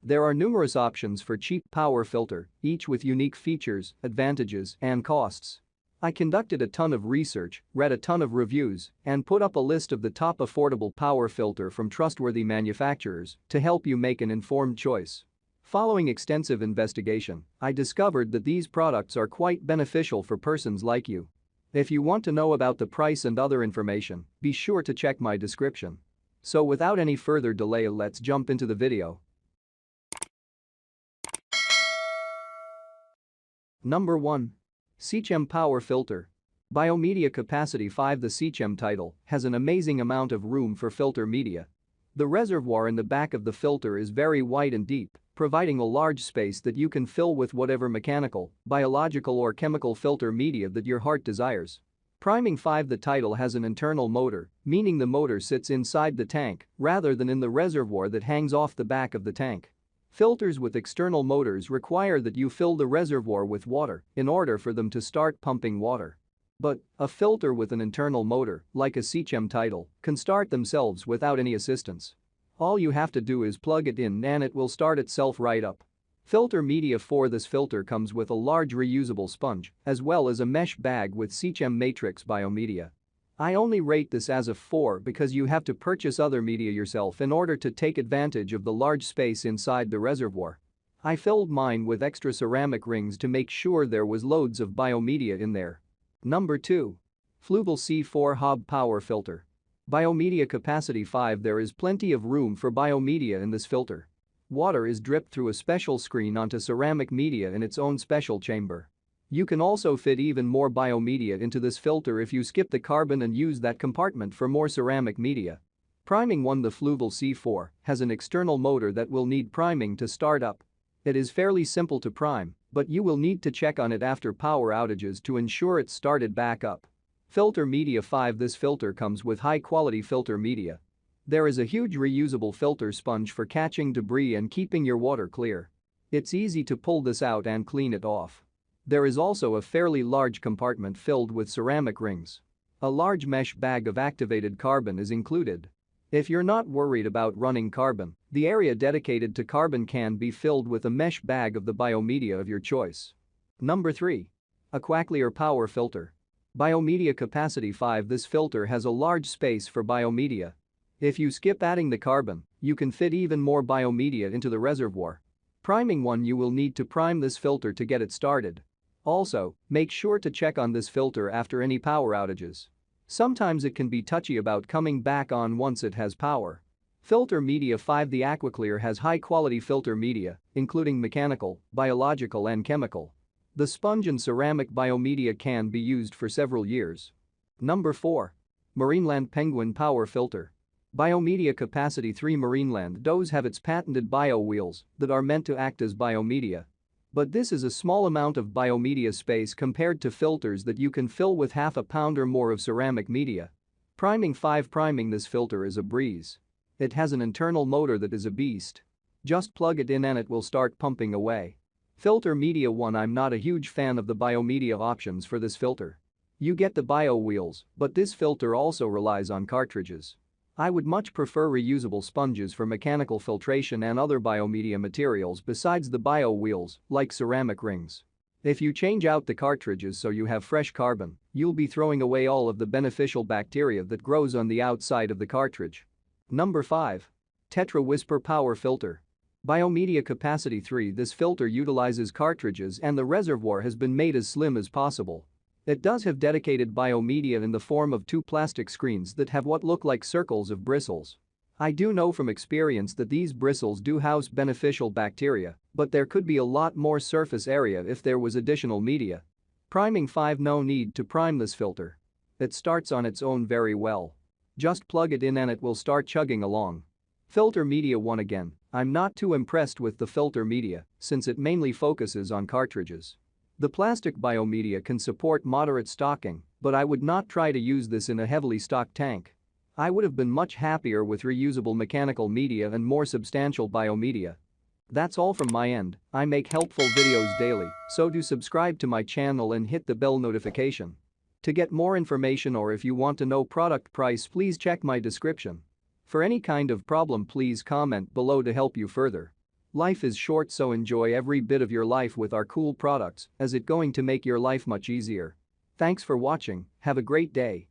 There are numerous options for cheap power filter, each with unique features, advantages, and costs. I conducted a ton of research, read a ton of reviews, and put up a list of the top affordable power filter from trustworthy manufacturers to help you make an informed choice. Following extensive investigation, I discovered that these products are quite beneficial for persons like you. If you want to know about the price and other information, be sure to check my description. So without any further delay, let's jump into the video. Number 1. SeaChem Power Filter. Biomedia Capacity 5. The SeaChem title has an amazing amount of room for filter media. The reservoir in the back of the filter is very wide and deep, providing a large space that you can fill with whatever mechanical, biological or chemical filter media that your heart desires. Priming 5. The title has an internal motor, meaning the motor sits inside the tank rather than in the reservoir that hangs off the back of the tank. Filters with external motors require that you fill the reservoir with water in order for them to start pumping water. But a filter with an internal motor, like a SeaChem title, can start themselves without any assistance. All you have to do is plug it in and it will start itself right up. Filter media for this filter comes with a large reusable sponge as well as a mesh bag with SeaChem Matrix biomedia. I only rate this as a 4 because you have to purchase other media yourself in order to take advantage of the large space inside the reservoir. I filled mine with extra ceramic rings to make sure there was loads of biomedia in there. Number 2. Fluval C4 Hob Power Filter. Biomedia Capacity 5. There is plenty of room for biomedia in this filter. Water is dripped through a special screen onto ceramic media in its own special chamber. You can also fit even more biomedia into this filter if you skip the carbon and use that compartment for more ceramic media. Priming 1. The Fluval C4 has an external motor that will need priming to start up. It is fairly simple to prime, but you will need to check on it after power outages to ensure it's started back up. Filter media 5. This filter comes with high-quality filter media. There is a huge reusable filter sponge for catching debris and keeping your water clear. It's easy to pull this out and clean it off. There is also a fairly large compartment filled with ceramic rings. A large mesh bag of activated carbon is included. If you're not worried about running carbon, the area dedicated to carbon can be filled with a mesh bag of the biomedia of your choice. Number 3. Aquaclear Power Filter. Biomedia Capacity 5. This filter has a large space for biomedia. If you skip adding the carbon, you can fit even more biomedia into the reservoir. Priming 1. You will need to prime this filter to get it started. Also, make sure to check on this filter after any power outages. Sometimes it can be touchy about coming back on once it has power. Filter media 5. The Aquaclear has high-quality filter media, including mechanical, biological and chemical. The sponge and ceramic biomedia can be used for several years. Number 4. MarineLand Penguin Power Filter. Biomedia Capacity 3. MarineLand does have its patented bio wheels that are meant to act as biomedia. But this is a small amount of biomedia space compared to filters that you can fill with half a pound or more of ceramic media. Priming 5. Priming this filter is a breeze. It has an internal motor that is a beast. Just plug it in and it will start pumping away. Filter media 1. I'm not a huge fan of the biomedia options for this filter. You get the bio wheels, but this filter also relies on cartridges. I would much prefer reusable sponges for mechanical filtration and other biomedia materials besides the bio wheels, like ceramic rings. If you change out the cartridges so you have fresh carbon, you'll be throwing away all of the beneficial bacteria that grows on the outside of the cartridge. Number 5. Tetra Whisper Power Filter. Biomedia Capacity 3. This filter utilizes cartridges and the reservoir has been made as slim as possible. It does have dedicated biomedia in the form of 2 plastic screens that have what look like circles of bristles. I do know from experience that these bristles do house beneficial bacteria, but there could be a lot more surface area if there was additional media. Priming 5. No need to prime this filter. It starts on its own very well. Just plug it in and it will start chugging along. Filter media 1. Again, I'm not too impressed with the filter media since it mainly focuses on cartridges. The plastic biomedia can support moderate stocking, but I would not try to use this in a heavily stocked tank. I would have been much happier with reusable mechanical media and more substantial biomedia. That's all from my end. I make helpful videos daily, so do subscribe to my channel and hit the bell notification. To get more information or if you want to know product price, please check my description. For any kind of problem, please comment below to help you further. Life is short, so enjoy every bit of your life with our cool products, as it going to make your life much easier. Thanks for watching, have a great day.